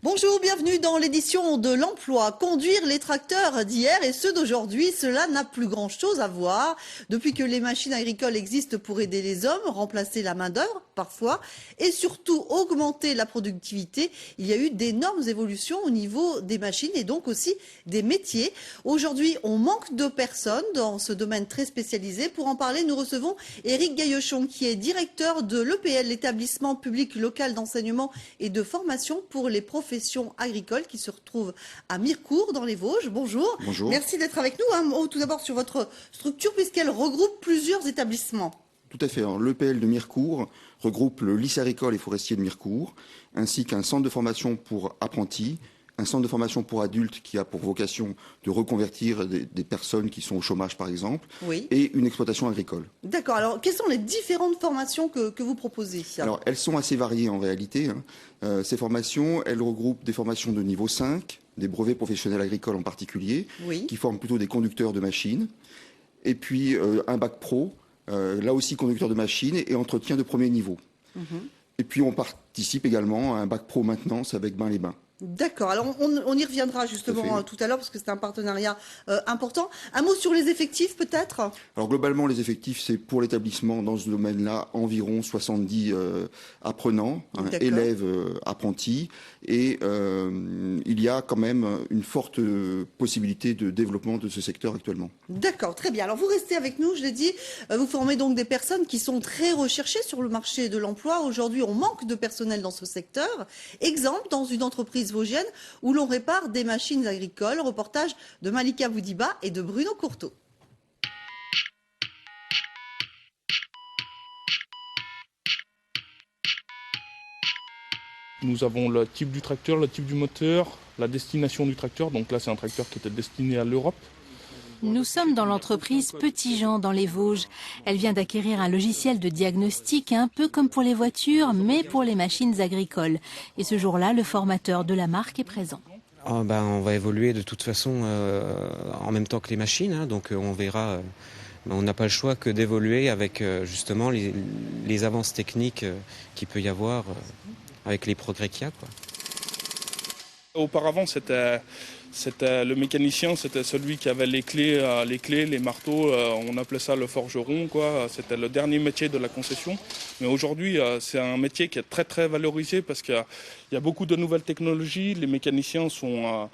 Bonjour, bienvenue dans l'édition de l'emploi. Conduire les tracteurs d'hier et ceux d'aujourd'hui, cela n'a plus grand-chose à voir. Depuis que les machines agricoles existent pour aider les hommes, remplacer la main-d'œuvre parfois, et surtout augmenter la productivité, il y a eu d'énormes évolutions au niveau des machines et donc aussi des métiers. Aujourd'hui, on manque de personnes dans ce domaine très spécialisé. Pour en parler, nous recevons Éric Gaillochon, qui est directeur de l'EPL, l'établissement public local d'enseignement et de formation pour les professions agricole qui se retrouve à Mirecourt dans les Vosges. Bonjour. Bonjour. Merci d'être avec nous. Un mot tout d'abord sur votre structure puisqu'elle regroupe plusieurs établissements. Tout à fait. L'EPL de Mirecourt regroupe le lycée agricole et forestier de Mirecourt ainsi qu'un centre de formation pour apprentis, un centre de formation pour adultes qui a pour vocation de reconvertir des personnes qui sont au chômage par exemple, oui, et une exploitation agricole. D'accord. Alors, quelles sont les différentes formations que vous proposez? Alors, elles sont assez variées en réalité. Ces formations, elles regroupent des formations de niveau 5, des brevets professionnels agricoles en particulier, oui, qui forment plutôt des conducteurs de machines, et puis un bac pro, là aussi conducteur de machines et entretien de premier niveau. Et puis on participe également à un bac pro maintenance avec Bain-les-Bains. D'accord. Alors, on y reviendra justement tout à l'heure parce que c'est un partenariat important. Un mot sur les effectifs peut-être? Alors globalement, les effectifs, c'est pour l'établissement dans ce domaine-là environ 70 apprenants, élèves, apprentis. Et il y a quand même une forte possibilité de développement de ce secteur actuellement. D'accord, très bien. Alors vous restez avec nous, je l'ai dit. Vous formez donc des personnes qui sont très recherchées sur le marché de l'emploi. Aujourd'hui, on manque de personnel dans ce secteur. Exemple, dans une entreprise vosgienne où l'on répare des machines agricoles. Reportage de Malika Boudiba et de Bruno Courteau. Nous avons le type du tracteur, le type du moteur, la destination du tracteur. Donc là, c'est un tracteur qui était destiné à l'Europe. Nous sommes dans l'entreprise Petit Jean dans les Vosges. Elle vient d'acquérir un logiciel de diagnostic un peu comme pour les voitures, mais pour les machines agricoles. Et ce jour-là, le formateur de la marque est présent. On va évoluer de toute façon en même temps que les machines, donc on verra. On n'a pas le choix que d'évoluer avec justement les avances techniques qu'il peut y avoir avec les progrès qu'il y a, quoi. Auparavant, c'était le mécanicien, c'était celui qui avait les clés, les marteaux, on appelait ça le forgeron, quoi. C'était le dernier métier de la concession. Mais aujourd'hui, c'est un métier qui est très très valorisé parce qu'il y a beaucoup de nouvelles technologies. Les mécaniciens sont...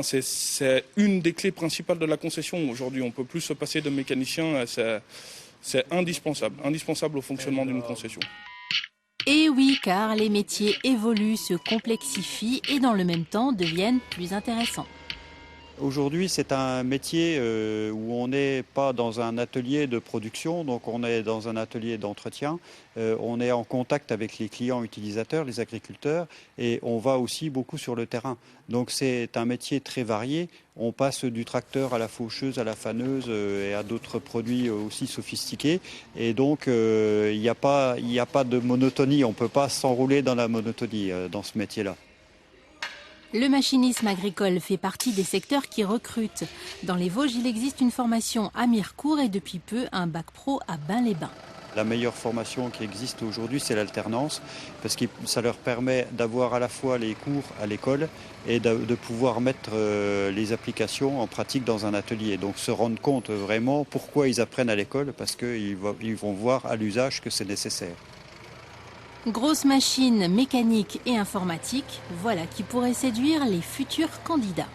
c'est une des clés principales de la concession. Aujourd'hui, on ne peut plus se passer de mécanicien. C'est indispensable au fonctionnement d'une concession. Et oui, car les métiers évoluent, se complexifient et dans le même temps deviennent plus intéressants. Aujourd'hui, c'est un métier où on n'est pas dans un atelier de production, donc on est dans un atelier d'entretien. On est en contact avec les clients utilisateurs, les agriculteurs, et on va aussi beaucoup sur le terrain. Donc c'est un métier très varié. On passe du tracteur à la faucheuse, à la faneuse et à d'autres produits aussi sophistiqués. Et donc il n'y a pas de monotonie. On ne peut pas s'enrouler dans la monotonie dans ce métier-là. Le machinisme agricole fait partie des secteurs qui recrutent. Dans les Vosges, il existe une formation à Mirecourt et depuis peu un bac pro à Bain-les-Bains. La meilleure formation qui existe aujourd'hui, c'est l'alternance, parce que ça leur permet d'avoir à la fois les cours à l'école et de pouvoir mettre les applications en pratique dans un atelier. Donc se rendre compte vraiment pourquoi ils apprennent à l'école, parce qu'ils vont voir à l'usage que c'est nécessaire. Grosses machines mécaniques et informatiques, voilà qui pourrait séduire les futurs candidats.